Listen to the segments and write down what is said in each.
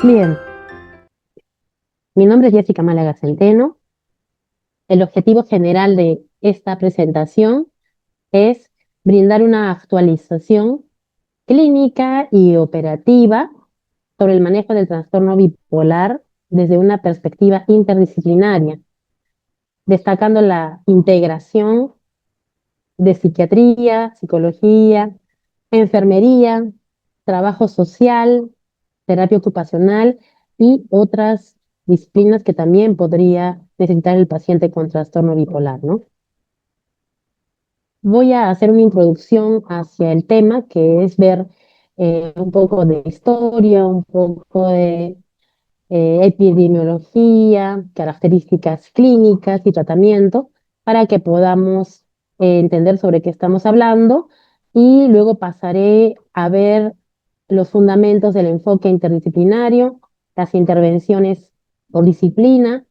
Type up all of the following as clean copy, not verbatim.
Bien, mi nombre es Jessica Málaga Centeno. El objetivo general de esta presentación es brindar una actualización clínica y operativa sobre el manejo del trastorno bipolar desde una perspectiva interdisciplinaria, destacando la integración de psiquiatría, psicología, enfermería, trabajo social, terapia ocupacional y otras disciplinas que también podría necesitar el paciente con trastorno bipolar, ¿no? Voy a hacer una introducción hacia el tema, que es ver un poco de historia, un poco de epidemiología, características clínicas y tratamiento para que podamos entender sobre qué estamos hablando y luego pasaré a ver los fundamentos del enfoque interdisciplinario, las intervenciones por disciplina,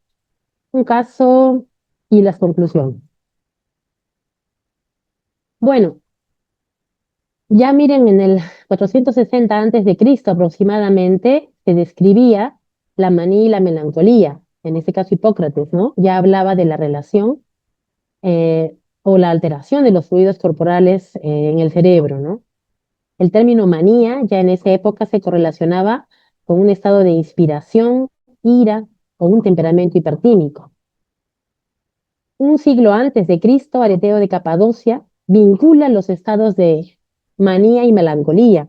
un caso y las conclusiones. Bueno, ya miren, en el 460 antes de Cristo aproximadamente se describía la manía y la melancolía. En este caso Hipócrates, ¿no? Ya hablaba de la relación o la alteración de los fluidos corporales en el cerebro, ¿no? El término manía ya en esa época se correlacionaba con un estado de inspiración, ira o un temperamento hipertímico. Un siglo antes de Cristo, Areteo de Capadocia vincula los estados de manía y melancolía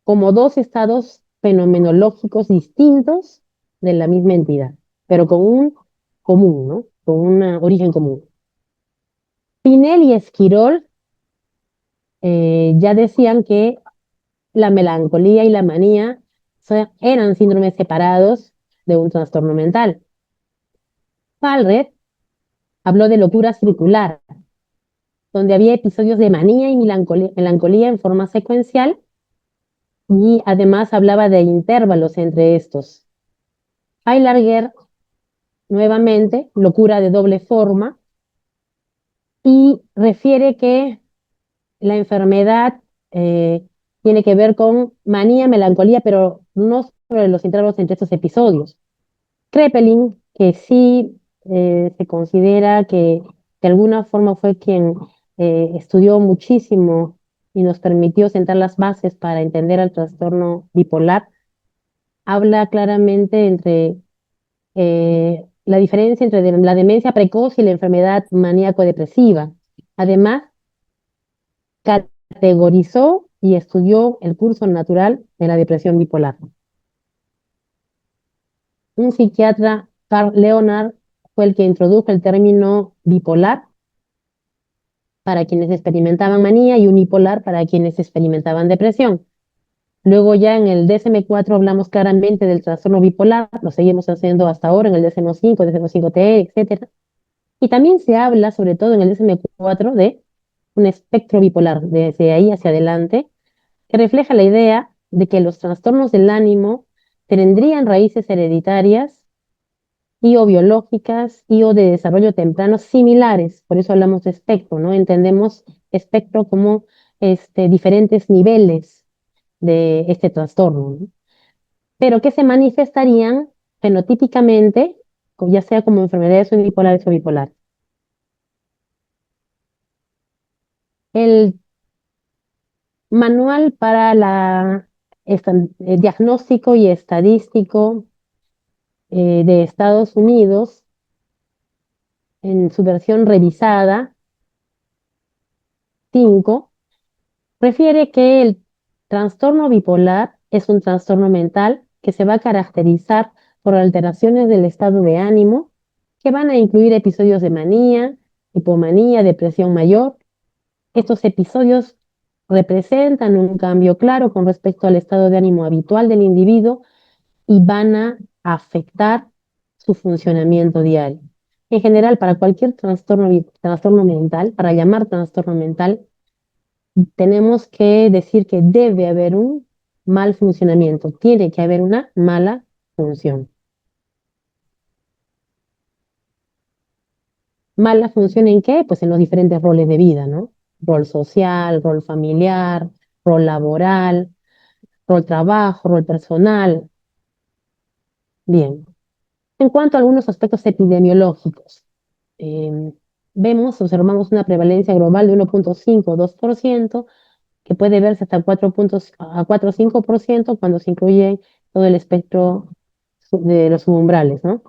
como dos estados fenomenológicos distintos de la misma entidad, pero con un común, ¿no? Con un origen común. Pinel y Esquirol ya decían que la melancolía y la manía eran síndromes separados de un trastorno mental. Palret habló de locura circular, donde había episodios de manía y melancolía en forma secuencial y además hablaba de intervalos entre estos. Heilarger, nuevamente, locura de doble forma, y refiere que la enfermedad tiene que ver con manía, melancolía, pero no sobre los intervalos entre estos episodios. Kraepelin, que sí se considera que de alguna forma fue quien estudió muchísimo y nos permitió sentar las bases para entender el trastorno bipolar, habla claramente entre la diferencia entre la demencia precoz y la enfermedad maníaco-depresiva. Además, categorizó y estudió el curso natural de la depresión bipolar. Un psiquiatra, Carl Leonard, fue el que introdujo el término bipolar para quienes experimentaban manía y unipolar para quienes experimentaban depresión. Luego ya en el DSM-4 hablamos claramente del trastorno bipolar, lo seguimos haciendo hasta ahora en el DSM-5, DSM-5-T, etcétera. Y también se habla, sobre todo en el DSM-4, de un espectro bipolar, desde ahí hacia adelante, que refleja la idea de que los trastornos del ánimo tendrían raíces hereditarias y o biológicas y o de desarrollo temprano similares. Por eso hablamos de espectro, ¿no? Entendemos espectro como diferentes niveles de este trastorno, ¿no? Pero que se manifestarían fenotípicamente, ya sea como enfermedades unipolares o bipolares. El manual para diagnóstico y estadístico de Estados Unidos, en su versión revisada 5, refiere que el trastorno bipolar es un trastorno mental que se va a caracterizar por alteraciones del estado de ánimo que van a incluir episodios de manía, hipomanía, depresión mayor. Estos episodios representan un cambio claro con respecto al estado de ánimo habitual del individuo y van a afectar su funcionamiento diario. En general, para cualquier trastorno mental, para llamar trastorno mental, tenemos que decir que debe haber un mal funcionamiento, tiene que haber una mala función. ¿Mala función en qué? Pues en los diferentes roles de vida, ¿no? Rol social, rol familiar, rol laboral, rol trabajo, rol personal. Bien. En cuanto a algunos aspectos epidemiológicos, eh, observamos una prevalencia global de 1,5 o 2%, que puede verse hasta 4 puntos, a 4 o 5% cuando se incluye todo el espectro de los subumbrales, ¿no?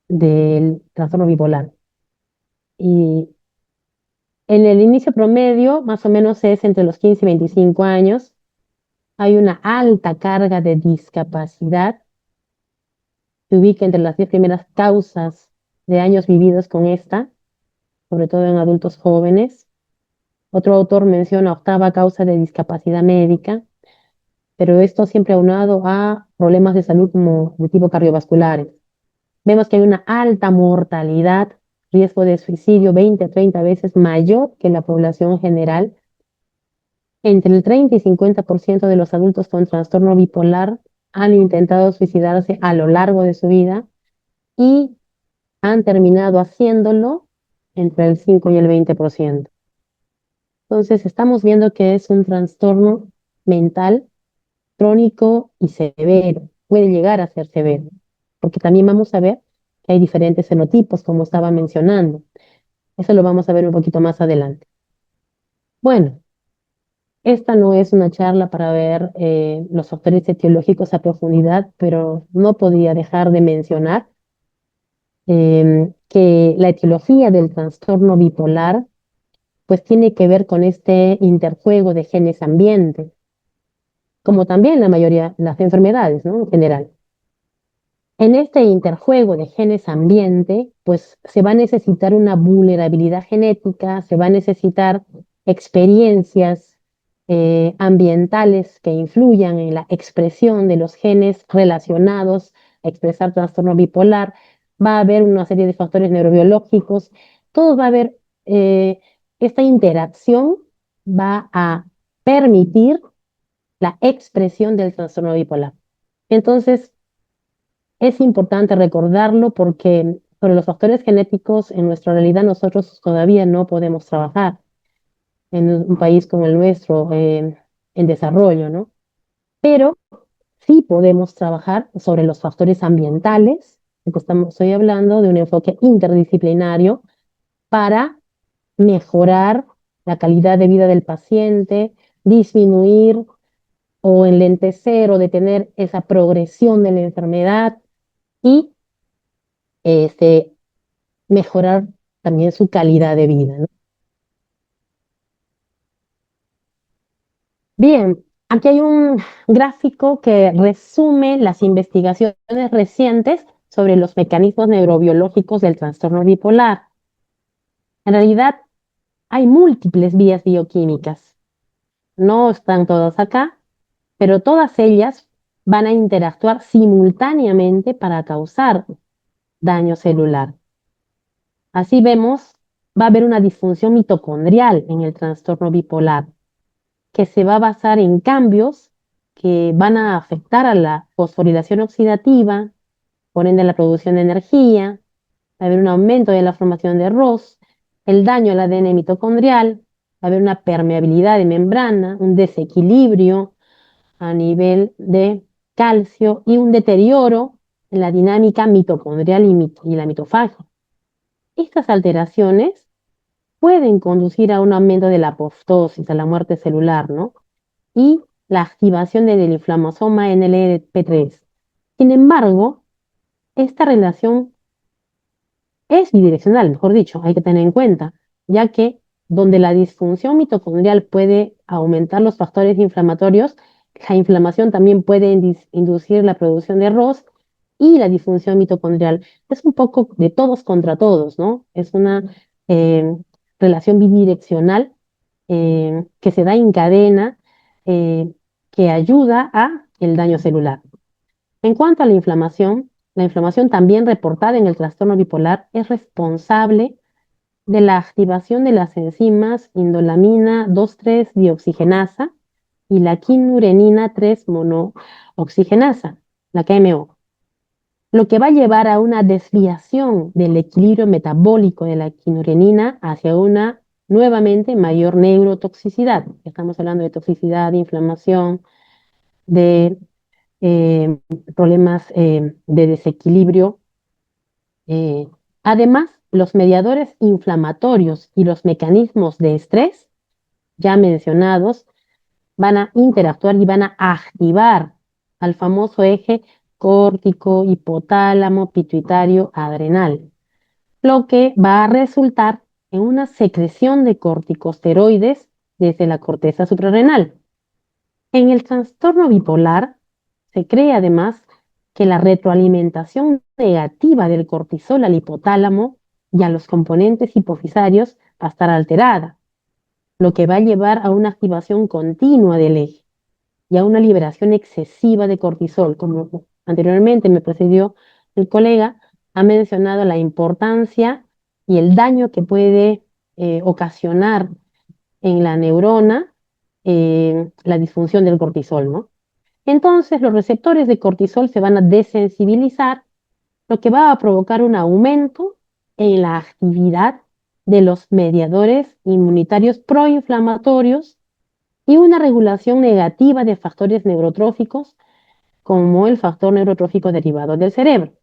Del trastorno bipolar. Y en el inicio promedio, más o menos es entre los 15 y 25 años, hay una alta carga de discapacidad, se ubica entre las 10 primeras causas de años vividos con esta, sobre todo en adultos jóvenes. Otro autor menciona octava causa de discapacidad médica, pero esto siempre aunado a problemas de salud como de tipo cardiovasculares. Vemos que hay una alta mortalidad, riesgo de suicidio 20 a 30 veces mayor que la población general. Entre el 30 y 50% de los adultos con trastorno bipolar han intentado suicidarse a lo largo de su vida y han terminado haciéndolo entre el 5 y el 20%. Entonces, estamos viendo que es un trastorno mental crónico y severo. Puede llegar a ser severo, porque también vamos a ver que hay diferentes fenotipos, como estaba mencionando. Eso lo vamos a ver un poquito más adelante. Bueno, esta no es una charla para ver los factores etiológicos a profundidad, pero no podía dejar de mencionar que la etiología del trastorno bipolar pues tiene que ver con este interjuego de genes ambiente, como también la mayoría de las enfermedades, ¿no? En general. En este interjuego de genes ambiente, pues se va a necesitar una vulnerabilidad genética, se va a necesitar experiencias ambientales que influyan en la expresión de los genes relacionados a expresar trastorno bipolar, va a haber una serie de factores neurobiológicos, todo va a haber, esta interacción va a permitir la expresión del trastorno bipolar. Entonces, es importante recordarlo porque sobre los factores genéticos en nuestra realidad nosotros todavía no podemos trabajar en un país como el nuestro en desarrollo, ¿no? Pero sí podemos trabajar sobre los factores ambientales, porque estoy hablando de un enfoque interdisciplinario para mejorar la calidad de vida del paciente, disminuir o enlentecer o detener esa progresión de la enfermedad y este, mejorar también su calidad de vida, ¿no? Bien, aquí hay un gráfico que resume las investigaciones recientes sobre los mecanismos neurobiológicos del trastorno bipolar. En realidad, hay múltiples vías bioquímicas. No están todas acá, pero todas ellas van a interactuar simultáneamente para causar daño celular. Así vemos, va a haber una disfunción mitocondrial en el trastorno bipolar, que se va a basar en cambios que van a afectar a la fosforilación oxidativa, por ende la producción de energía, va a haber un aumento de la formación de ROS, el daño al ADN mitocondrial, va a haber una permeabilidad de membrana, un desequilibrio a nivel de calcio y un deterioro en la dinámica mitocondrial y la mitofagia. Estas alteraciones pueden conducir a un aumento de la apoptosis, a la muerte celular, ¿no? Y la activación del inflamosoma NLP3. Sin embargo, esta relación es bidireccional, mejor dicho, hay que tener en cuenta, ya que donde la disfunción mitocondrial puede aumentar los factores inflamatorios, la inflamación también puede inducir la producción de ROS y la disfunción mitocondrial. Es un poco de todos contra todos, ¿no? Es una eh, relación bidireccional que se da en cadena eh, que ayuda a el daño celular. En cuanto a la inflamación también reportada en el trastorno bipolar es responsable de la activación de las enzimas indolamina 2,3-dioxigenasa y la quinurenina 3-monooxigenasa, la KMO, lo que va a llevar a una desviación del equilibrio metabólico de la quinurenina hacia una nuevamente mayor neurotoxicidad. Estamos hablando de toxicidad, de inflamación, de eh, problemas de desequilibrio. Eh, Además, los mediadores inflamatorios y los mecanismos de estrés ya mencionados van a interactuar y van a activar al famoso eje córtico, hipotálamo, pituitario, adrenal, lo que va a resultar en una secreción de corticosteroides desde la corteza suprarrenal. En el trastorno bipolar se cree además que la retroalimentación negativa del cortisol al hipotálamo y a los componentes hipofisarios va a estar alterada, lo que va a llevar a una activación continua del eje y a una liberación excesiva de cortisol. Como anteriormente me precedió el colega, ha mencionado la importancia y el daño que puede ocasionar en la neurona la disfunción del cortisol, ¿no? Entonces los receptores de cortisol se van a desensibilizar, lo que va a provocar un aumento en la actividad de los mediadores inmunitarios proinflamatorios y una regulación negativa de factores neurotróficos como el factor neurotrófico derivado del cerebro.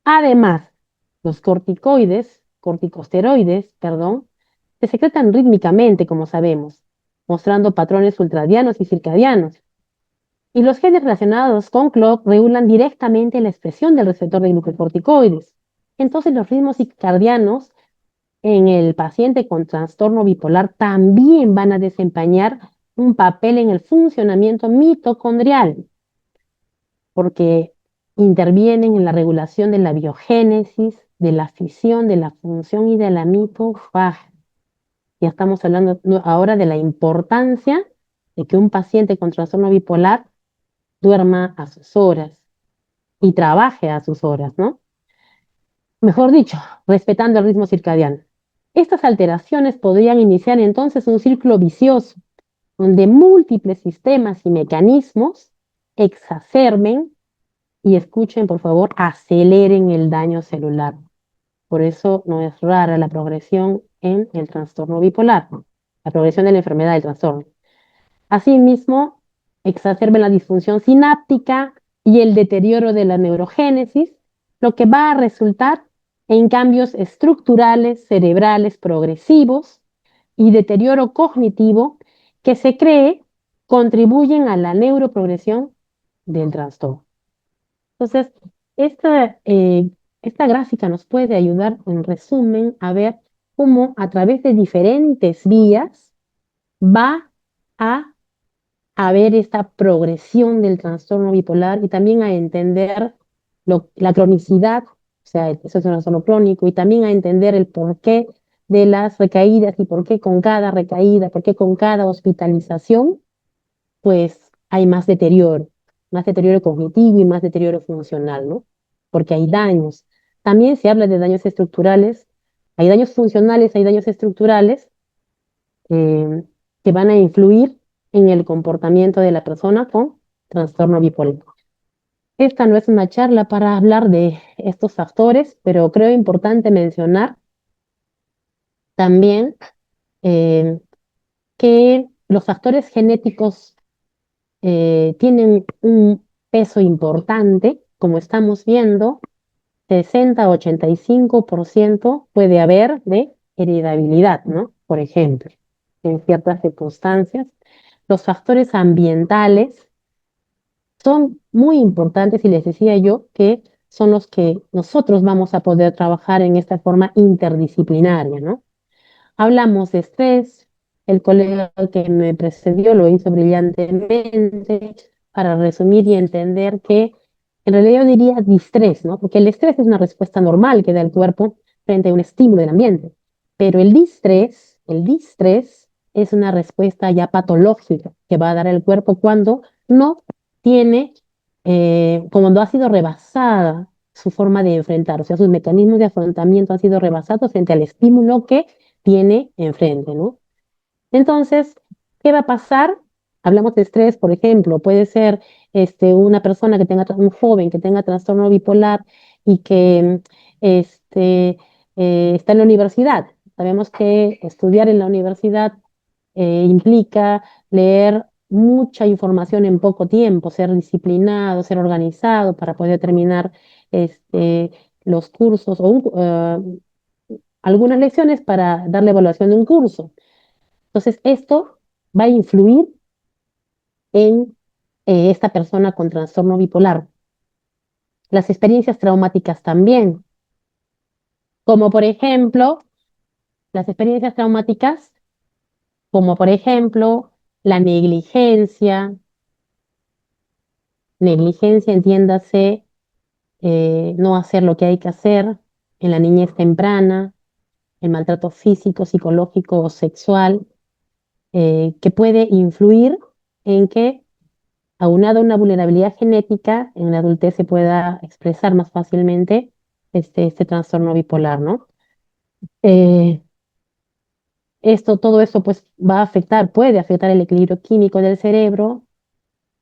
Además, los corticosteroides, perdón, se secretan rítmicamente, como sabemos, mostrando patrones ultradianos y circadianos. Y los genes relacionados con clock regulan directamente la expresión del receptor de glucocorticoides. Entonces, los ritmos circadianos en el paciente con trastorno bipolar también van a desempeñar un papel en el funcionamiento mitocondrial, porque intervienen en la regulación de la biogénesis, de la fisión, de la función y de la mitofagia. Ya estamos hablando ahora de la importancia de que un paciente con trastorno bipolar duerma a sus horas y trabaje a sus horas, ¿no? Mejor dicho, respetando el ritmo circadiano. Estas alteraciones podrían iniciar entonces un círculo vicioso donde múltiples sistemas y mecanismos exacerben y escuchen, por favor, aceleren el daño celular. Por eso no es rara la progresión en el trastorno bipolar, la progresión de la enfermedad del trastorno. Asimismo, exacerben la disfunción sináptica y el deterioro de la neurogénesis, lo que va a resultar en cambios estructurales cerebrales progresivos y deterioro cognitivo que se cree contribuyen a la neuroprogresión del trastorno. Entonces, esta gráfica nos puede ayudar, en resumen, a ver cómo a través de diferentes vías va a ver esta progresión del trastorno bipolar y también a entender la cronicidad, o sea, eso es un trastorno crónico, y también a entender el porqué de las recaídas y por qué con cada recaída, por qué con cada hospitalización, pues hay más deterioro cognitivo y más deterioro funcional, ¿no? Porque hay daños. También se habla de daños estructurales, hay daños funcionales, hay daños estructurales, eh, que van a influir en el comportamiento de la persona con trastorno bipolar. Esta no es una charla para hablar de estos factores, pero creo importante mencionar también eh, que los factores genéticos tienen un peso importante, como estamos viendo, 60-85% puede haber de heredabilidad, ¿no? Por ejemplo, en ciertas circunstancias. Los factores ambientales son muy importantes y les decía yo que son los que nosotros vamos a poder trabajar en esta forma interdisciplinaria, ¿no? Hablamos de estrés, el colega que me precedió lo hizo brillantemente para resumir y entender que en realidad yo diría distrés, ¿no? Porque el estrés es una respuesta normal que da el cuerpo frente a un estímulo del ambiente, pero el distrés es una respuesta ya patológica que va a dar el cuerpo cuando no tiene, cuando ha sido rebasada su forma de enfrentar, o sea, sus mecanismos de afrontamiento han sido rebasados frente al estímulo que tiene enfrente, ¿no? Entonces, ¿qué va a pasar? Hablamos de estrés, por ejemplo, puede ser una persona que tenga, un joven que tenga trastorno bipolar y que está en la universidad. Sabemos que estudiar en la universidad implica leer mucha información en poco tiempo, ser disciplinado, ser organizado para poder terminar este, los cursos o algunas lecciones para dar la evaluación de un curso. Entonces, esto va a influir en esta persona con trastorno bipolar. Las experiencias traumáticas también, como por ejemplo, las experiencias traumáticas, como por ejemplo, la negligencia, entiéndase, no hacer lo que hay que hacer en la niñez temprana, el maltrato físico, psicológico o sexual, que puede influir en que, aunado a una vulnerabilidad genética, en la adultez se pueda expresar más fácilmente este trastorno bipolar, ¿no? Eh, todo esto pues va a afectar, puede afectar el equilibrio químico del cerebro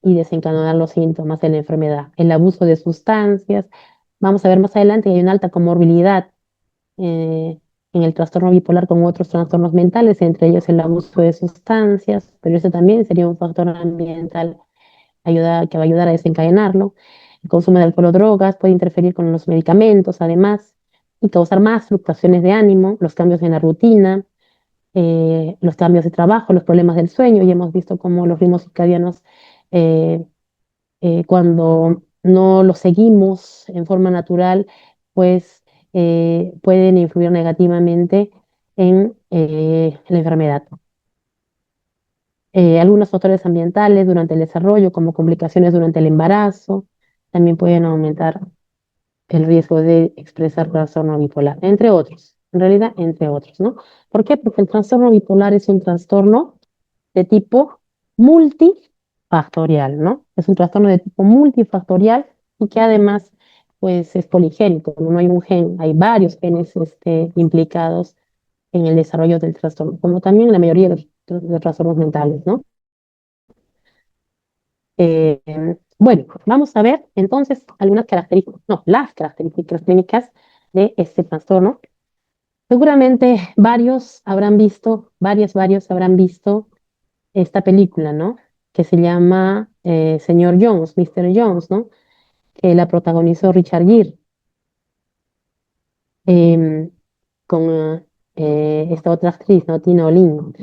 y desencadenar los síntomas de la enfermedad. El abuso de sustancias, vamos a ver más adelante que hay una alta comorbilidad eh, en el trastorno bipolar con otros trastornos mentales, entre ellos el abuso de sustancias, pero eso también sería un factor ambiental que va a ayudar a desencadenarlo. El consumo de alcohol o drogas puede interferir con los medicamentos, además, y causar más fluctuaciones de ánimo, los cambios en la rutina, los cambios de trabajo, los problemas del sueño, y hemos visto cómo los ritmos circadianos, eh, cuando no los seguimos en forma natural, pues pueden influir negativamente en la enfermedad. Algunos factores ambientales durante el desarrollo, como complicaciones durante el embarazo, también pueden aumentar el riesgo de expresar trastorno bipolar, entre otros. En realidad, entre otros, ¿no? ¿Por qué? Porque el trastorno bipolar es un trastorno de tipo multifactorial, ¿no? Es un trastorno de tipo multifactorial y que además, pues, es poligénico. No hay un gen, hay varios genes implicados en el desarrollo del trastorno, como también la mayoría de los trastornos mentales, ¿no? Eh, bueno, vamos a ver entonces algunas características, no, las características clínicas de este trastorno. Seguramente varios habrán visto esta película, ¿no? Que se llama Señor Jones, Mr. Jones, ¿no? Que la protagonizó Richard Gere em, con esta otra actriz, ¿no? Tina Olin.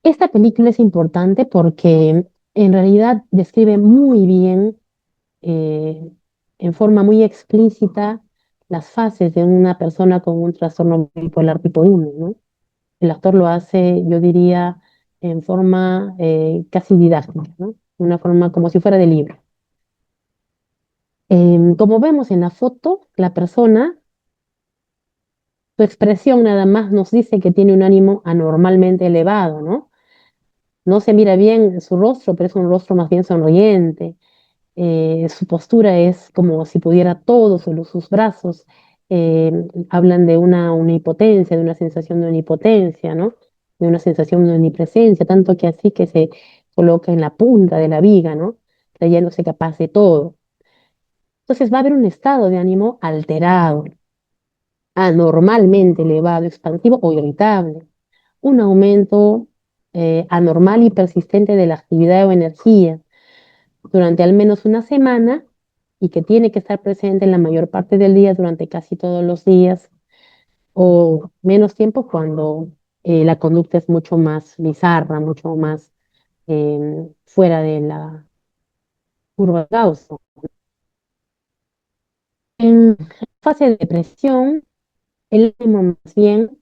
Esta película es importante porque en realidad describe muy bien, eh, en forma muy explícita, las fases de una persona con un trastorno bipolar tipo 1, ¿no? El actor lo hace, yo diría, en forma casi didáctica, ¿no? Una forma como si fuera de libro. Como vemos en la foto, la persona, su expresión nada más nos dice que tiene un ánimo anormalmente elevado, ¿no? No se mira bien su rostro, pero es un rostro más bien sonriente. Su postura es como si pudiera todo, solo sus brazos eh, hablan de una omnipotencia, de una sensación de omnipotencia, ¿no? De una sensación de omnipresencia, tanto que así que se coloca en la punta de la viga, ¿no? Creyéndose capaz de todo. Entonces va a haber un estado de ánimo alterado, anormalmente elevado, expansivo o irritable, un aumento anormal y persistente de la actividad o energía durante al menos una semana y que tiene que estar presente en la mayor parte del día durante casi todos los días o menos tiempo cuando la conducta es mucho más bizarra, mucho más fuera de la curva de Gauss. En fase de depresión, el ánimo más bien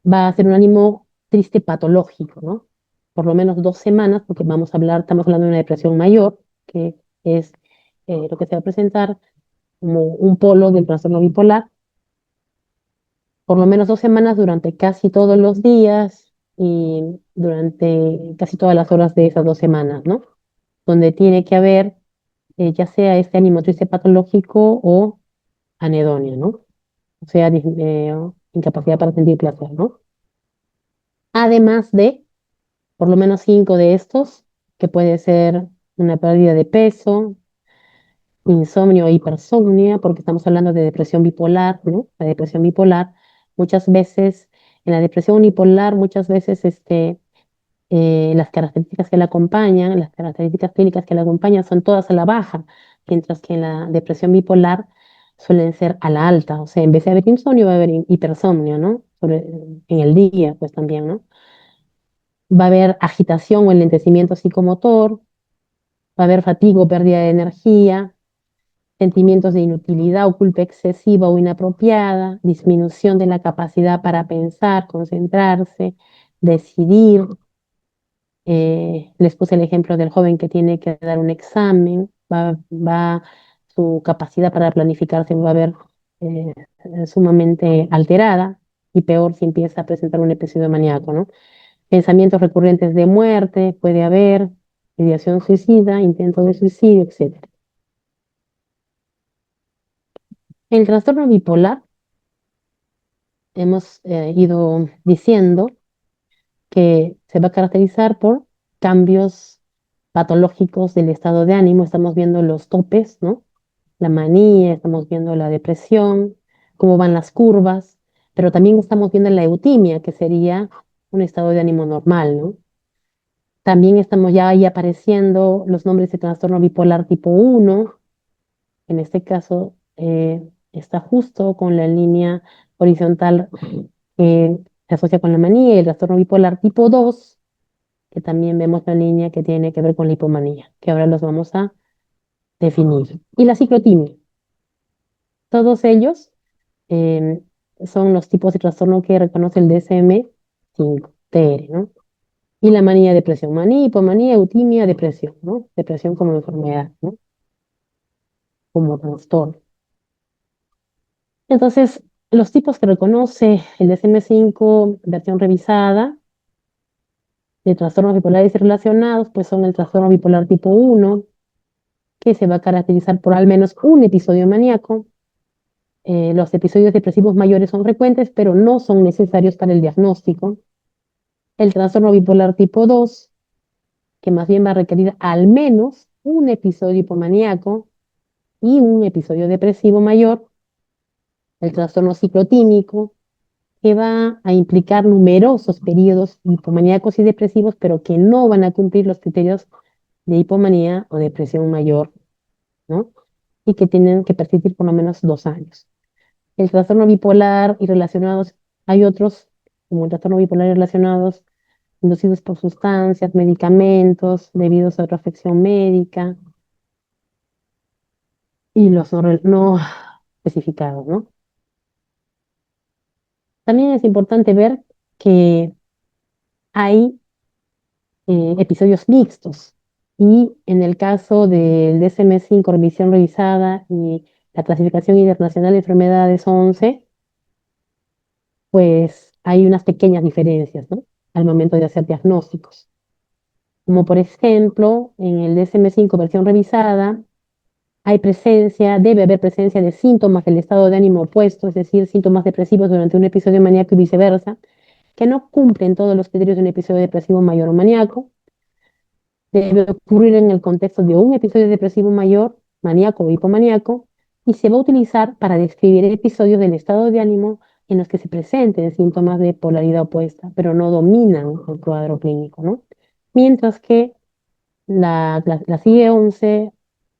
va a ser un ánimo triste patológico, ¿no? Por lo menos 2 semanas, porque estamos hablando de una depresión mayor, que es lo que se va a presentar como un polo del trastorno bipolar, por lo menos 2 semanas durante casi todos los días y durante casi todas las horas de esas 2 semanas, ¿no? Donde tiene que haber ya sea este ánimo triste patológico o anedonia, ¿no? O sea, incapacidad para sentir placer, ¿no? Además de por lo menos 5 de estos, que puede ser una pérdida de peso, insomnio e hipersomnia, porque estamos hablando de depresión bipolar, ¿no? La depresión bipolar, muchas veces, en la depresión unipolar, muchas veces Las características que la acompañan, las características clínicas que la acompañan son todas a la baja, mientras que en la depresión bipolar suelen ser a la alta. O sea, en vez de haber insomnio, va a haber hipersomnio, ¿no? En el día, pues también, ¿no? Va a haber agitación o enlentecimiento psicomotor, va a haber fatiga o pérdida de energía, sentimientos de inutilidad o culpa excesiva o inapropiada, disminución de la capacidad para pensar, concentrarse, decidir. Les puse el ejemplo del joven que tiene que dar un examen, su capacidad para planificarse va a ver eh, sumamente alterada y peor si empieza a presentar un episodio maníaco, ¿no? Pensamientos recurrentes de muerte, puede haber ideación suicida, intento de suicidio, etcétera. El trastorno bipolar, hemos ido diciendo que se va a caracterizar por cambios patológicos del estado de ánimo. Estamos viendo los topes, ¿no? La manía, estamos viendo la depresión, cómo van las curvas, pero también estamos viendo la eutimia, que sería un estado de ánimo normal, ¿no? También estamos ya ahí apareciendo los nombres de trastorno bipolar tipo 1. En este caso, está justo con la línea horizontal que se asocia con la manía, y el trastorno bipolar tipo 2, que también vemos la línea que tiene que ver con la hipomanía, que ahora los vamos a definir. Y la ciclotimia. Todos ellos em, son los tipos de trastorno que reconoce el DSM-5, TR, ¿no? Y la manía, depresión, manía, hipomanía, eutimia, depresión, ¿no? Depresión como enfermedad, ¿no? Como trastorno. Entonces, los tipos que reconoce el DSM-5, versión revisada, de trastornos bipolares y relacionados, pues son el trastorno bipolar tipo 1, que se va a caracterizar por al menos un episodio maníaco. Los episodios depresivos mayores son frecuentes, pero no son necesarios para el diagnóstico. El trastorno bipolar tipo 2, que más bien va a requerir al menos un episodio hipomaníaco y un episodio depresivo mayor. El trastorno ciclotímico, que va a implicar numerosos periodos hipomaníacos y depresivos, pero que no van a cumplir los criterios de hipomanía o depresión mayor, ¿no? Y que tienen que persistir por lo menos 2 años. El trastorno bipolar y relacionados, hay otros, como el trastorno bipolar y relacionados, inducidos por sustancias, medicamentos, debidos a otra afección médica, y los no especificados, ¿no? También es importante ver que hay episodios mixtos. Y en el caso del DSM-5, revisión revisada, y la clasificación internacional de enfermedades 11, pues hay unas pequeñas diferencias, ¿no? Al momento de hacer diagnósticos. Como por ejemplo, en el DSM-5, versión revisada, debe haber presencia de síntomas del estado de ánimo opuesto, es decir, síntomas depresivos durante un episodio maníaco y viceversa, que no cumplen todos los criterios de un episodio depresivo mayor o maníaco. Debe ocurrir en el contexto de un episodio depresivo mayor, maníaco o hipomaníaco, y se va a utilizar para describir episodios del estado de ánimo en los que se presenten síntomas de polaridad opuesta, pero no dominan el cuadro clínico, ¿no? Mientras que la CIE-11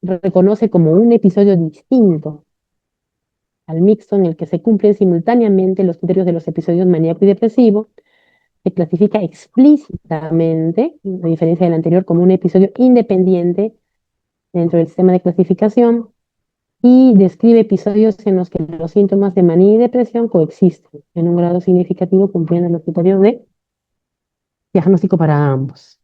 reconoce como un episodio distinto al mixto en el que se cumplen simultáneamente los criterios de los episodios maníaco y depresivo. Se clasifica explícitamente, a diferencia del anterior, como un episodio independiente dentro del sistema de clasificación, y describe episodios en los que los síntomas de manía y depresión coexisten en un grado significativo, cumpliendo los criterios de diagnóstico para ambos.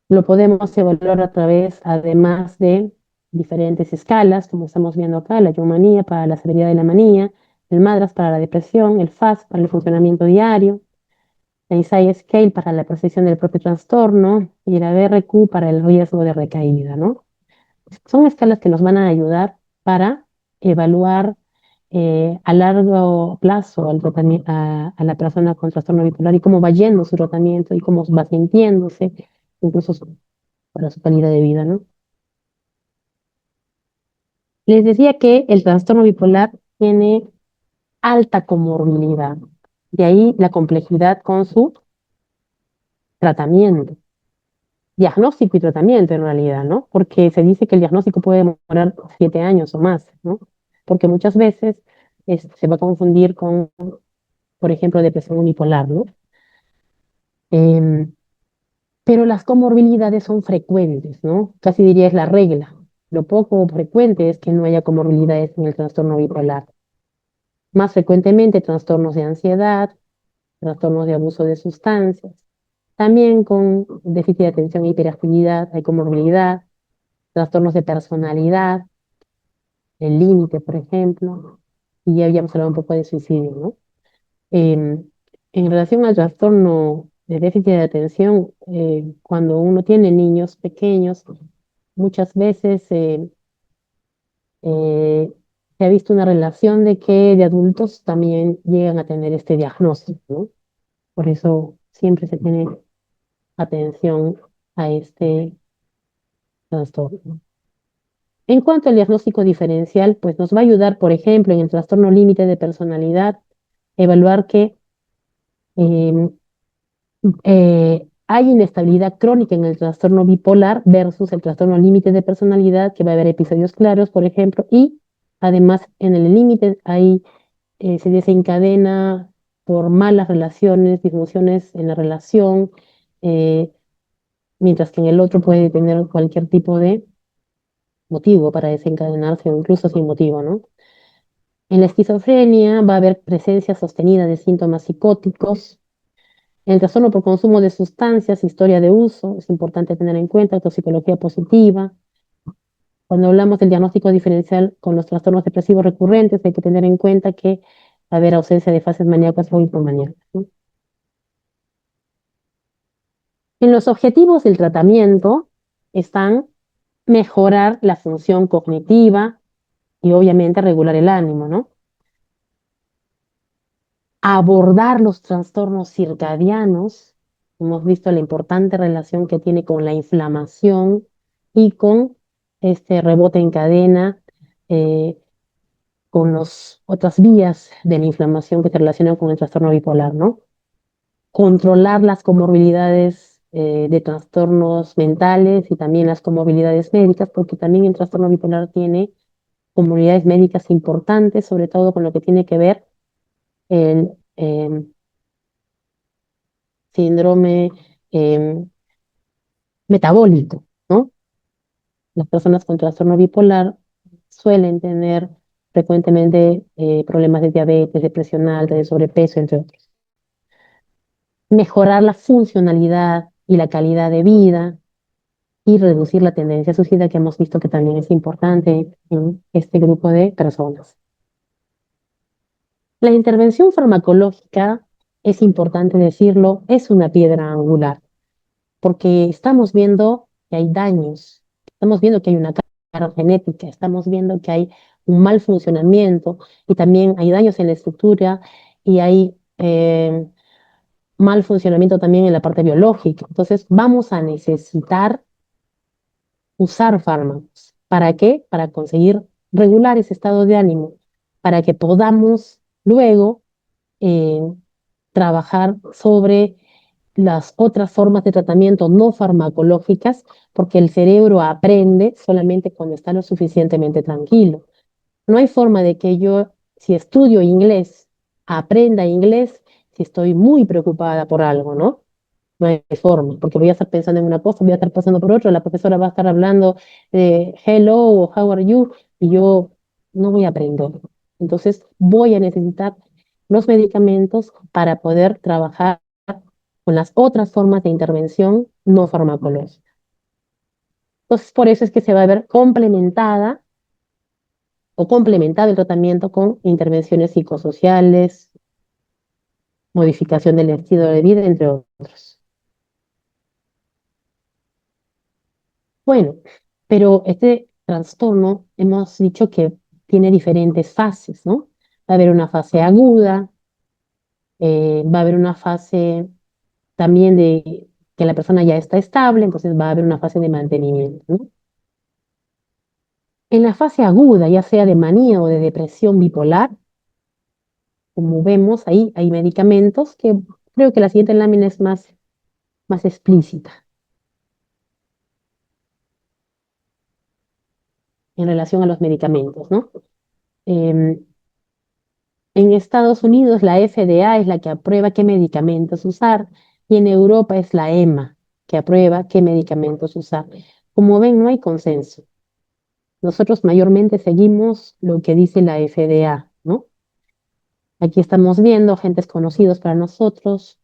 Lo podemos evaluar a través, además de diferentes escalas, como estamos viendo acá: la Yomanía para la severidad de la manía, el MADRS para la depresión, el FAS para el funcionamiento diario, la Inside Scale para la percepción del propio trastorno, y la BRQ para el riesgo de recaída, ¿no? Son escalas que nos van a ayudar para evaluar a largo plazo a la persona con trastorno bipolar, y cómo va yendo su tratamiento y cómo va sintiéndose, incluso para su calidad de vida, ¿no? Les decía que el trastorno bipolar tiene alta comorbilidad, de ahí la complejidad con su tratamiento, diagnóstico y tratamiento en realidad, ¿no? Porque se dice que el diagnóstico puede demorar 7 años o más, ¿no? Porque muchas veces se va a confundir con, por ejemplo, depresión unipolar, ¿no? Em, pero las comorbilidades son frecuentes, ¿no? Casi diría es la regla. Lo poco frecuente es que no haya comorbilidades en el trastorno bipolar. Más frecuentemente trastornos de ansiedad, trastornos de abuso de sustancias. También con déficit de atención e hiperactividad hay comorbilidad, trastornos de personalidad, el límite, por ejemplo, y ya habíamos hablado un poco de suicidio, ¿no? Em, en relación al trastorno de déficit de atención, cuando uno tiene niños pequeños, muchas veces eh, se ha visto una relación de que de adultos también llegan a tener este diagnóstico, ¿no? Por eso siempre se tiene atención a este trastorno. En cuanto al diagnóstico diferencial, pues nos va a ayudar, por ejemplo, en el trastorno límite de personalidad, evaluar que em, hay inestabilidad crónica en el trastorno bipolar versus el trastorno límite de personalidad, que va a haber episodios claros, por ejemplo, y además en el límite ahí se desencadena por malas relaciones, disfunciones en la relación, eh, mientras que en el otro puede tener cualquier tipo de motivo para desencadenarse o incluso sin motivo, ¿no? En la esquizofrenia va a haber presencia sostenida de síntomas psicóticos. En el trastorno por consumo de sustancias, historia de uso, es importante tener en cuenta toxicología positiva. Cuando hablamos del diagnóstico diferencial con los trastornos depresivos recurrentes, hay que tener en cuenta que va a haber ausencia de fases maníacas o hipomaníacas, ¿no? En los objetivos del tratamiento están mejorar la función cognitiva y obviamente regular el ánimo, ¿no? Abordar los trastornos circadianos. Hemos visto la importante relación que tiene con la inflamación y con este rebote en cadena, eh, con las otras vías de la inflamación que se relacionan con el trastorno bipolar, ¿no? Controlar las comorbilidades de trastornos mentales y también las comorbilidades médicas, porque también el trastorno bipolar tiene comorbilidades médicas importantes, sobre todo con lo que tiene que ver el síndrome em, metabólico, ¿no? Las personas con trastorno bipolar suelen tener frecuentemente problemas de diabetes, de presión alta, de sobrepeso, entre otros. Mejorar la funcionalidad y la calidad de vida y reducir la tendencia suicida que hemos visto que también es importante en este grupo de personas. La intervención farmacológica, es importante decirlo, es una piedra angular, porque estamos viendo que hay daños, estamos viendo que hay una carga genética, estamos viendo que hay un mal funcionamiento y también hay daños en la estructura y hay mal funcionamiento también en la parte biológica. Entonces vamos a necesitar usar fármacos. ¿Para qué? Para conseguir regular ese estado de ánimo, para que podamos luego eh, trabajar sobre las otras formas de tratamiento no farmacológicas, porque el cerebro aprende solamente cuando está lo suficientemente tranquilo. No hay forma de que yo, si estudio inglés, aprenda inglés si estoy muy preocupada por algo, ¿no? No hay forma, porque voy a estar pensando en una cosa, voy a estar pasando por otra, la profesora va a estar hablando de hello o how are you, y yo no voy a aprender. Entonces voy a necesitar los medicamentos para poder trabajar con las otras formas de intervención no farmacológica. Entonces, por eso es que se va a ver complementada o complementado el tratamiento con intervenciones psicosociales, modificación del estilo de vida, entre otros. Bueno, pero este trastorno hemos dicho que tiene diferentes fases, ¿no? Va a haber una fase aguda, va a haber una fase también de que la persona ya está estable, entonces va a haber una fase de mantenimiento, ¿no? En la fase aguda, ya sea de manía o de depresión bipolar, como vemos ahí, hay medicamentos que creo que la siguiente lámina es más más explícita en relación a los medicamentos, ¿no? Em, en Estados Unidos la FDA es la que aprueba qué medicamentos usar y en Europa es la EMA que aprueba qué medicamentos usar. Como ven, no hay consenso. Nosotros mayormente seguimos lo que dice la FDA, ¿no? Aquí estamos viendo agentes conocidos para nosotros,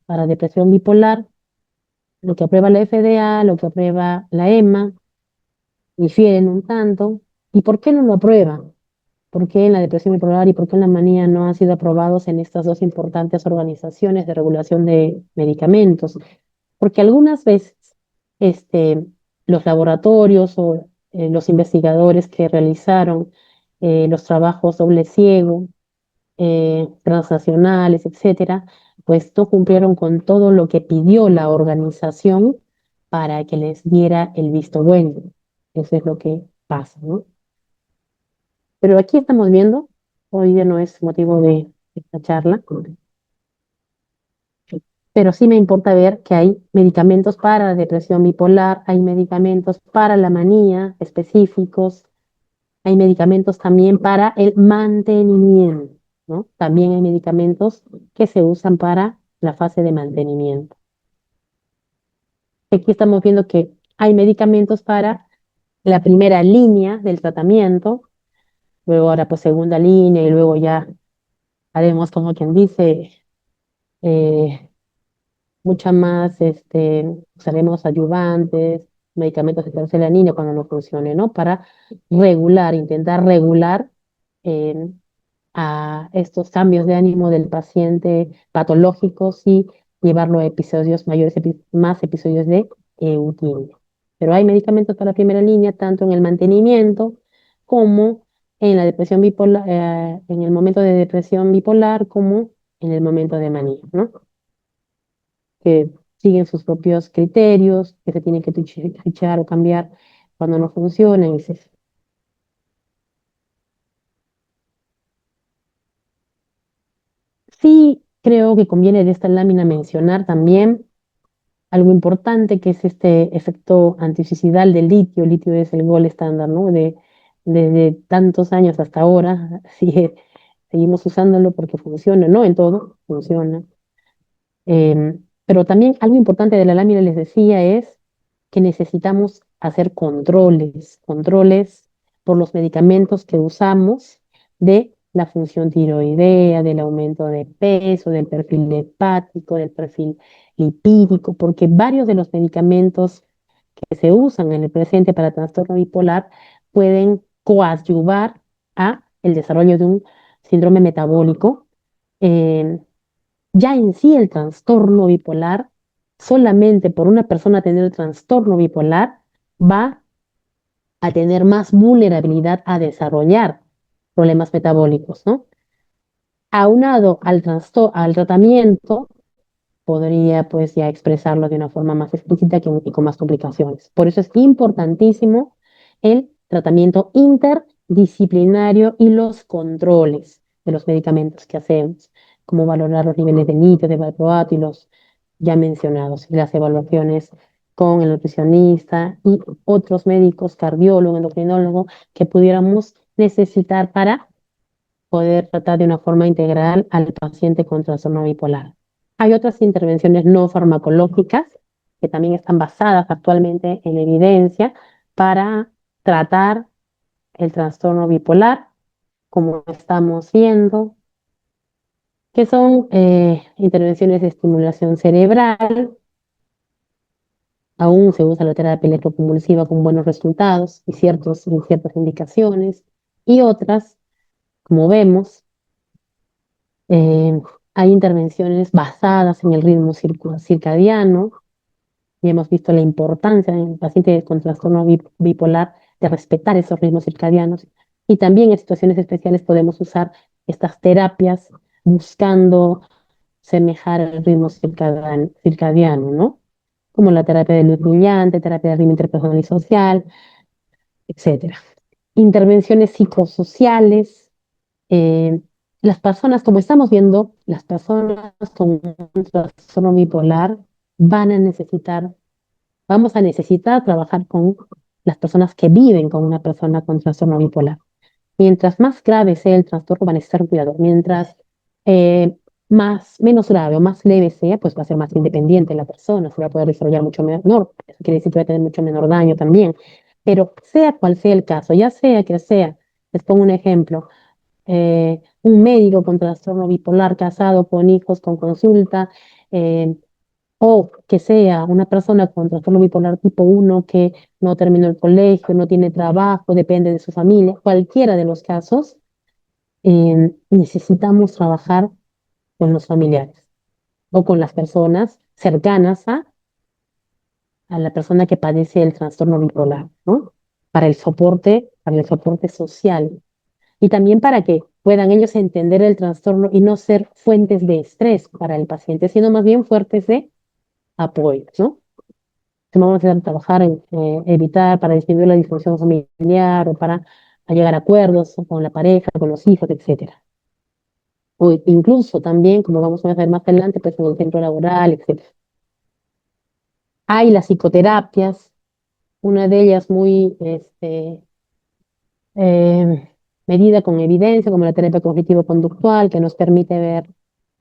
para depresión bipolar, lo que aprueba la FDA, lo que aprueba la EMA, difieren un tanto. ¿Y por qué no lo aprueban? ¿Por qué en la depresión bipolar y por qué en la manía no han sido aprobados en estas dos importantes organizaciones de regulación de medicamentos? Porque algunas veces este, los laboratorios o los investigadores que realizaron los trabajos doble ciego, transnacionales, etcétera, pues no cumplieron con todo lo que pidió la organización para que les diera el visto bueno. Eso es lo que pasa, ¿no? Pero aquí estamos viendo, hoy ya no es motivo de esta charla, pero sí me importa ver que hay medicamentos para la depresión bipolar, hay medicamentos para la manía específicos, hay medicamentos también para el mantenimiento, ¿no? También hay medicamentos que se usan para la fase de mantenimiento. Aquí estamos viendo que hay medicamentos para la primera línea del tratamiento, luego ahora pues segunda línea y luego ya haremos como quien dice eh, mucha más, usaremos ayudantes, medicamentos de tercera línea cuando no funcione, ¿no? Para regular, intentar regular eh, a estos cambios de ánimo del paciente patológicos y llevarlo a episodios mayores, más episodios de eutimia. Pero hay medicamentos para la primera línea, tanto en el mantenimiento como en la depresión bipolar, en el momento de depresión bipolar, como en el momento de manía, ¿no? Que siguen sus propios criterios, que se tienen que fichar o cambiar cuando no funcionan, etc. Sí, creo que conviene de esta lámina mencionar también algo importante que es este efecto antisuicidal del litio. El litio es el gol estándar, ¿no? Desde tantos años hasta ahora, seguimos usándolo porque funciona, no en todo, funciona. Pero también algo importante de la lámina, les decía, es que necesitamos hacer controles por los medicamentos que usamos de la función tiroidea, del aumento de peso, del perfil hepático, del perfil lipídico, porque varios de los medicamentos que se usan en el presente para trastorno bipolar pueden coadyuvar a el desarrollo de un síndrome metabólico. eh, ya en sí el trastorno bipolar, solamente por una persona tener el trastorno bipolar, va a tener más vulnerabilidad a desarrollar problemas metabólicos, ¿no? Aunado al tratamiento, podría pues ya expresarlo de una forma más explícita y con más complicaciones. Por eso es importantísimo el tratamiento interdisciplinario y los controles de los medicamentos que hacemos, como valorar los niveles de litio, de valproato y los ya mencionados, y las evaluaciones con el nutricionista y otros médicos, cardiólogo, endocrinólogo, que pudiéramos necesitar para poder tratar de una forma integral al paciente con trastorno bipolar. Hay otras intervenciones no farmacológicas que también están basadas actualmente en evidencia para tratar el trastorno bipolar, como estamos viendo, que son intervenciones de estimulación cerebral. Aún se usa la terapia electroconvulsiva con buenos resultados y ciertas indicaciones, y otras, como vemos, Eh, hay intervenciones basadas en el ritmo circadiano y hemos visto la importancia en pacientes con trastorno bipolar de respetar esos ritmos circadianos. Y también en situaciones especiales podemos usar estas terapias buscando semejar el ritmo circadiano, ¿no? Como la terapia de luz brillante, terapia de ritmo interpersonal y social, etcétera. Intervenciones psicosociales. eh, las personas, como estamos viendo, las personas con un trastorno bipolar van a necesitar, vamos a necesitar trabajar con las personas que viven con una persona con trastorno bipolar. Mientras más grave sea el trastorno, va a necesitar cuidado. Mientras eh, menos grave o más leve sea, pues va a ser más independiente la persona, se va a poder desarrollar mucho menor. Eso quiere decir que va a tener mucho menor daño también. Pero sea cual sea el caso, ya sea que sea, les pongo un ejemplo, un médico con trastorno bipolar casado con hijos con consulta, eh, o que sea una persona con trastorno bipolar tipo 1 que no terminó el colegio, no tiene trabajo, depende de su familia, cualquiera de los casos, necesitamos trabajar con los familiares o con las personas cercanas a la persona que padece el trastorno bipolar, ¿no? Para el soporte social y también para que puedan ellos entender el trastorno y no ser fuentes de estrés para el paciente, sino más bien fuentes de apoyo, ¿no? Vamos a trabajar en evitar, para disminuir la disfunción familiar o para llegar a acuerdos con la pareja, con los hijos, etcétera. O incluso también, como vamos a ver más adelante, pues en el centro laboral, etcétera. Hay las psicoterapias, una de ellas muy eh, medida con evidencia, como la terapia cognitivo-conductual, que nos permite ver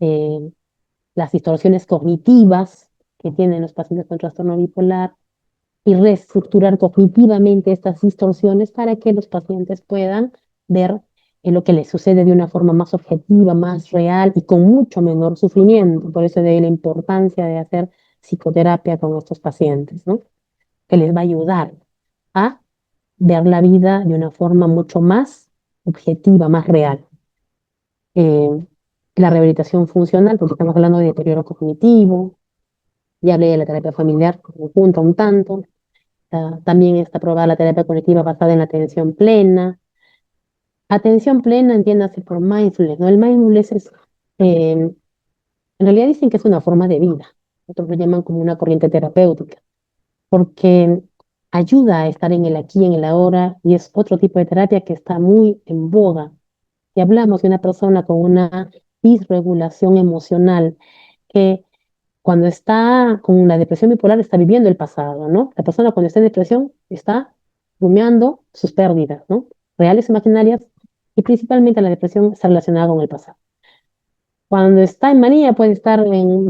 eh, las distorsiones cognitivas que tienen los pacientes con trastorno bipolar y reestructurar cognitivamente estas distorsiones para que los pacientes puedan ver lo que les sucede de una forma más objetiva, más real y con mucho menor sufrimiento. Por eso de ahí la importancia de hacer psicoterapia con estos pacientes, ¿no? Que les va a ayudar a ver la vida de una forma mucho más objetiva, más real. Eh, la rehabilitación funcional, porque estamos hablando de deterioro cognitivo, ya hablé de la terapia familiar conjunta un tanto, también está aprobada la terapia cognitiva basada en la atención plena. Atención plena, entiéndase por mindfulness, ¿no? El mindfulness es, en realidad dicen que es una forma de vida. Otros lo llaman como una corriente terapéutica, porque ayuda a estar en el aquí, y en el ahora, y es otro tipo de terapia que está muy en boga. Si hablamos de una persona con una disregulación emocional, que cuando está con una depresión bipolar está viviendo el pasado, ¿no? La persona cuando está en depresión está rumiando sus pérdidas, ¿no? Reales, imaginarias, y principalmente la depresión está relacionada con el pasado. Cuando está en manía puede estar en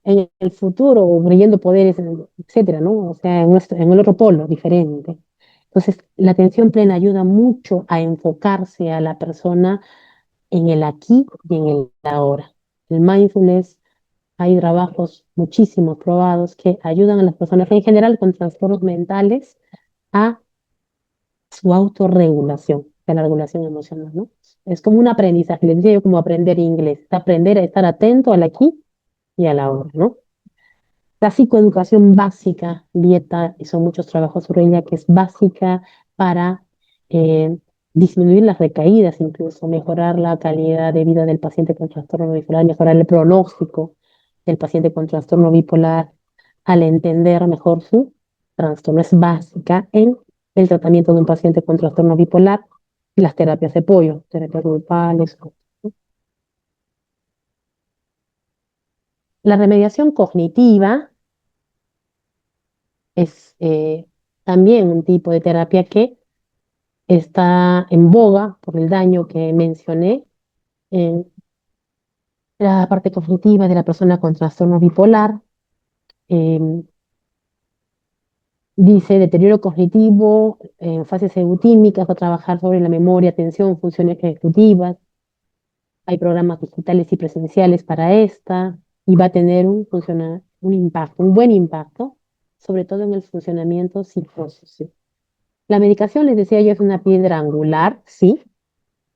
el futuro o creyendo poderes, etcétera, ¿no? O sea, en el otro polo, diferente. Entonces, la atención plena ayuda mucho a enfocarse a la persona en el aquí y en el ahora. El mindfulness, hay trabajos muchísimos probados que ayudan a las personas en general con trastornos mentales a su autorregulación, de la regulación emocional, ¿no? Es como un aprendizaje, les decía yo, como aprender inglés, aprender a estar atento al aquí y a la ahora, ¿no? La psicoeducación básica, dieta, y son muchos trabajos sobre ella, que es básica para eh, disminuir las recaídas, incluso mejorar la calidad de vida del paciente con trastorno bipolar, mejorar el pronóstico del paciente con trastorno bipolar, al entender mejor su trastorno. Es básica en el tratamiento de un paciente con trastorno bipolar y las terapias de apoyo, terapias grupales. La remediación cognitiva es también un tipo de terapia que está en boga por el daño que mencioné en la parte cognitiva de la persona con trastorno bipolar. Eh, dice deterioro cognitivo en fases eutímicas, va a trabajar sobre la memoria, atención, funciones ejecutivas. Hay programas digitales y presenciales para esta y va a tener un impacto, un buen impacto, sobre todo en el funcionamiento psicosocial. La medicación, les decía yo, es una piedra angular, sí,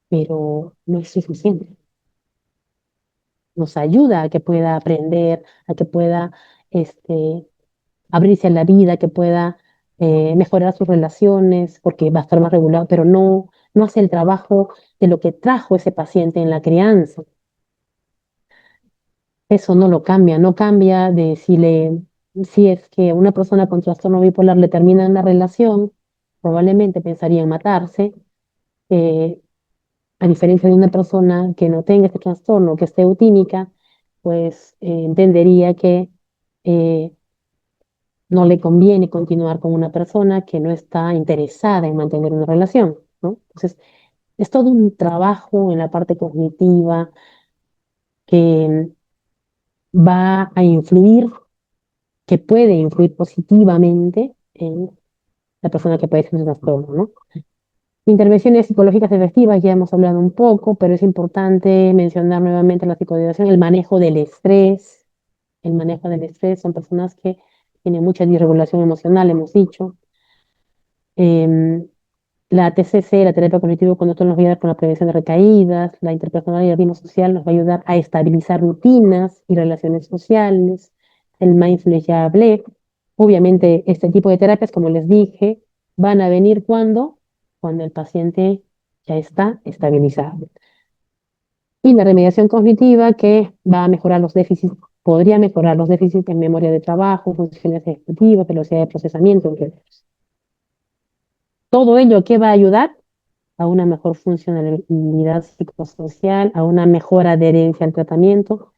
pero no es suficiente. Nos ayuda a que pueda aprender, a que pueda este, abrirse a la vida, que pueda mejorar sus relaciones, porque va a estar más regulado, pero no hace el trabajo de lo que trajo ese paciente en la crianza. Eso no lo cambia, no cambia de si es que una persona con trastorno bipolar le termina una relación, probablemente pensaría en matarse. eh, A diferencia de una persona que no tenga este trastorno, que esté eutímica, pues entendería que eh, no le conviene continuar con una persona que no está interesada en mantener una relación, ¿no? Entonces, es todo un trabajo en la parte cognitiva que va a influir, que puede influir positivamente en la persona que padece un trastorno, ¿no? Intervenciones psicológicas efectivas, ya hemos hablado un poco, pero es importante mencionar nuevamente la psicodieción, el manejo del estrés. El manejo del estrés son personas que tienen mucha disregulación emocional, hemos dicho. Em, la TCC, la terapia cognitivo-conductual, nos va a ayudar con la prevención de recaídas. La interpersonal y el ritmo social nos va a ayudar a estabilizar rutinas y relaciones sociales. El mindfulness ya hablé. Obviamente, este tipo de terapias, como les dije, van a venir cuando el paciente ya está estabilizado. Y la remediación cognitiva que va a mejorar los déficits, podría mejorar los déficits en memoria de trabajo, funciones ejecutivas, velocidad de procesamiento, entre otros. Todo ello, ¿qué va a ayudar? A una mejor funcionalidad psicosocial, a una mejor adherencia al tratamiento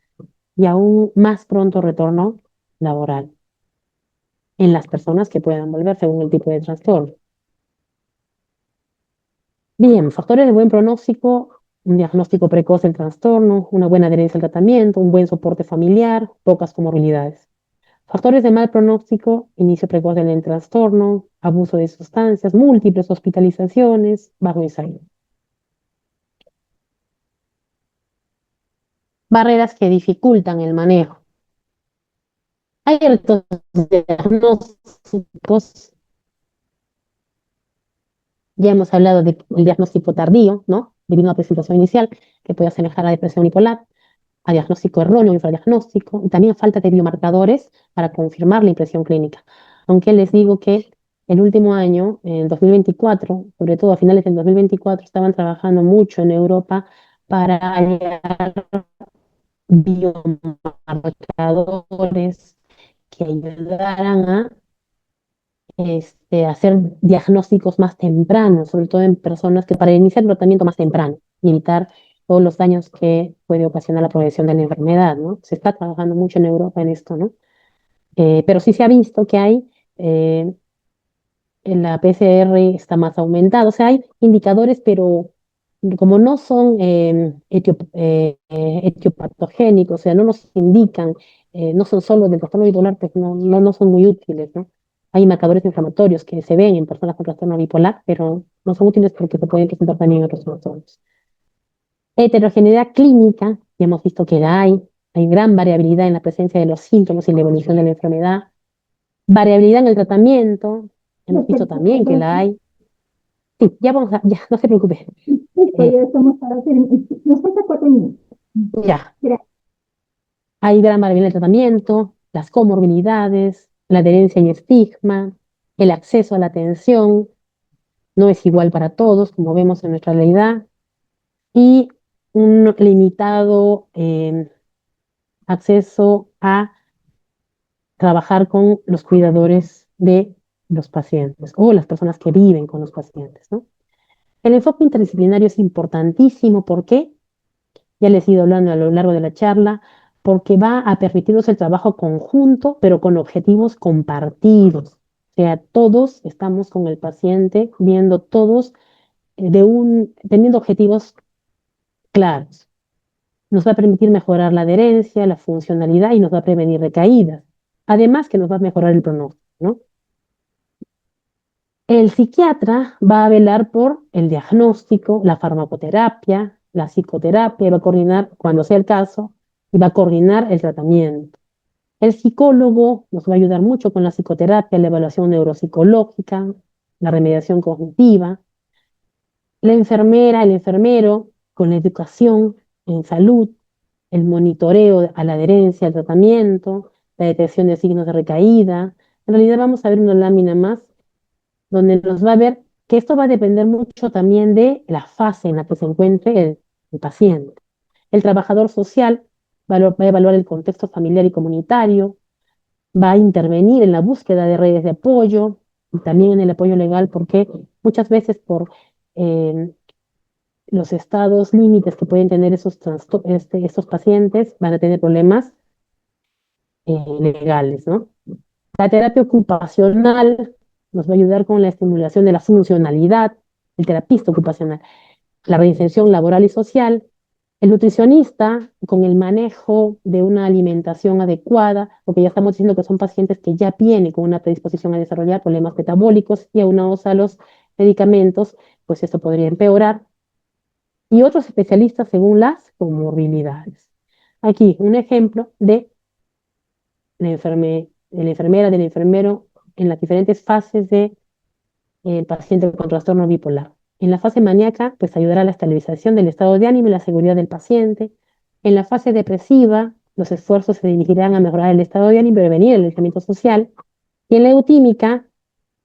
y a un más pronto retorno laboral en las personas que puedan volver según el tipo de trastorno. Bien, factores de buen pronóstico, un diagnóstico precoz del trastorno, una buena adherencia al tratamiento, un buen soporte familiar, pocas comorbilidades. Factores de mal pronóstico, inicio precoz del trastorno, abuso de sustancias, múltiples hospitalizaciones, bajo ensayo. Barreras que dificultan el manejo. Hay retos diagnósticos, ya hemos hablado del diagnóstico tardío, ¿no? Debido a una presentación inicial que puede asemejar a depresión bipolar, a diagnóstico erróneo, infradiagnóstico, y también falta de biomarcadores para confirmar la impresión clínica. Aunque les digo que el último año, en el 2024, sobre todo a finales del 2024, estaban trabajando mucho en Europa para hallar biomarcadores que ayudaran a hacer diagnósticos más tempranos, sobre todo en personas que para iniciar el tratamiento más temprano y evitar todos los daños que puede ocasionar la progresión de la enfermedad, ¿no? Se está trabajando mucho en Europa en esto, ¿no? Pero sí se ha visto que hay eh, en la PCR está más aumentado. O sea, hay indicadores, pero como no son etiopatogénicos, o sea, no nos indican, no son solo del trastorno bipolar, pues no son muy útiles, ¿no? Hay marcadores inflamatorios que se ven en personas con trastorno bipolar, pero no son útiles porque se pueden presentar también en otros trastornos. Heterogeneidad clínica, ya hemos visto que hay gran variabilidad en la presencia de los síntomas y la evolución de la enfermedad. Variabilidad en el tratamiento, hemos visto también que la hay. Sí, ya, no se preocupe. Pues ya estamos para hacer. Nos falta 4 minutos. Ya, Gracias. hay gran variabilidad en el tratamiento, las comorbilidades, la adherencia y estigma, el acceso a la atención, no es igual para todos, como vemos en nuestra realidad, y un limitado acceso a trabajar con los cuidadores de los pacientes o las personas que viven con los pacientes, ¿no? El enfoque interdisciplinario es importantísimo. ¿Por qué? Ya les he ido hablando a lo largo de la charla, porque va a permitirnos el trabajo conjunto, pero con objetivos compartidos. O sea, todos estamos con el paciente viendo todos teniendo objetivos claros. Nos va a permitir mejorar la adherencia, la funcionalidad y nos va a prevenir recaídas. Además que nos va a mejorar el pronóstico, ¿no? El psiquiatra va a velar por el diagnóstico, la farmacoterapia, la psicoterapia, va a coordinar, cuando sea el caso, y va a coordinar el tratamiento. El psicólogo nos va a ayudar mucho con la psicoterapia, la evaluación neuropsicológica, la remediación cognitiva. La enfermera, el enfermero, con la educación en salud, el monitoreo a la adherencia al tratamiento, la detección de signos de recaída. En realidad vamos a ver una lámina más donde nos va a ver que esto va a depender mucho también de la fase en la que se encuentre el paciente. El trabajador social va a evaluar el contexto familiar y comunitario, va a intervenir en la búsqueda de redes de apoyo y también en el apoyo legal, porque muchas veces por eh, los estados límites que pueden tener estos pacientes van a tener problemas legales, ¿no? La terapia ocupacional nos va a ayudar con la estimulación de la funcionalidad, el terapista ocupacional, la reinserción laboral y social, el nutricionista con el manejo de una alimentación adecuada, porque ya estamos diciendo que son pacientes que ya vienen con una predisposición a desarrollar problemas metabólicos y aunados a los medicamentos, pues eso podría empeorar. Y otros especialistas según las comorbilidades. Aquí un ejemplo de la enfermera, del enfermero en las diferentes fases de el paciente con trastorno bipolar. En la fase maníaca, pues ayudará a la estabilización del estado de ánimo y la seguridad del paciente. En la fase depresiva, los esfuerzos se dirigirán a mejorar el estado de ánimo y prevenir el aislamiento social. Y en la eutímica,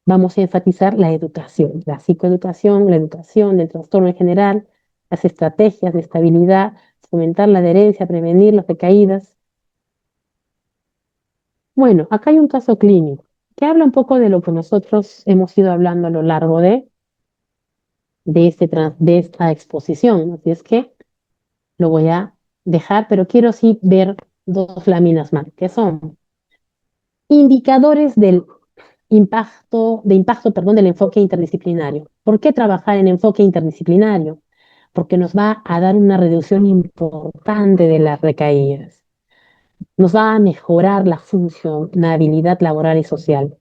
vamos a enfatizar la educación, la psicoeducación, la educación del trastorno en general, las estrategias de estabilidad, fomentar la adherencia, prevenir las recaídas. Bueno, acá hay un caso clínico que habla un poco de lo que nosotros hemos ido hablando a lo largo de esta exposición. Así es que lo voy a dejar, pero quiero sí ver dos láminas más, que son indicadores del impacto, del enfoque interdisciplinario. ¿Por qué trabajar en enfoque interdisciplinario? Porque nos va a dar una reducción importante de las recaídas. Nos va a mejorar la funcionabilidad laboral y social.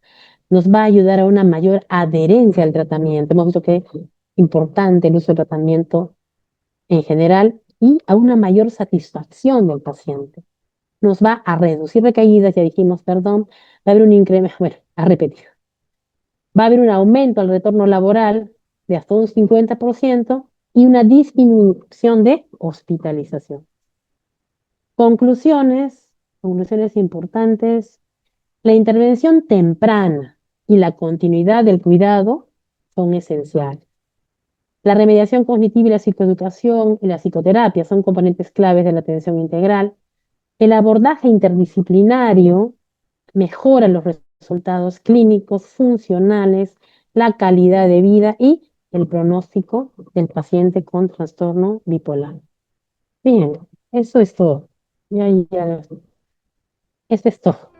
Nos va a ayudar a una mayor adherencia al tratamiento. Hemos visto que es importante el uso del tratamiento en general y a una mayor satisfacción del paciente. Nos va a reducir recaídas, ya dijimos, perdón, va a haber un incremento, bueno, a repetir, va a haber un aumento al retorno laboral de hasta un 50% y una disminución de hospitalización. Conclusiones, conclusiones importantes. La intervención temprana y la continuidad del cuidado son esenciales. La remediación cognitiva y la psicoeducación y la psicoterapia son componentes claves de la atención integral. El abordaje interdisciplinario mejora los resultados clínicos, funcionales, la calidad de vida y el pronóstico del paciente con trastorno bipolar. Bien, eso es todo. Ya, ya, eso es todo.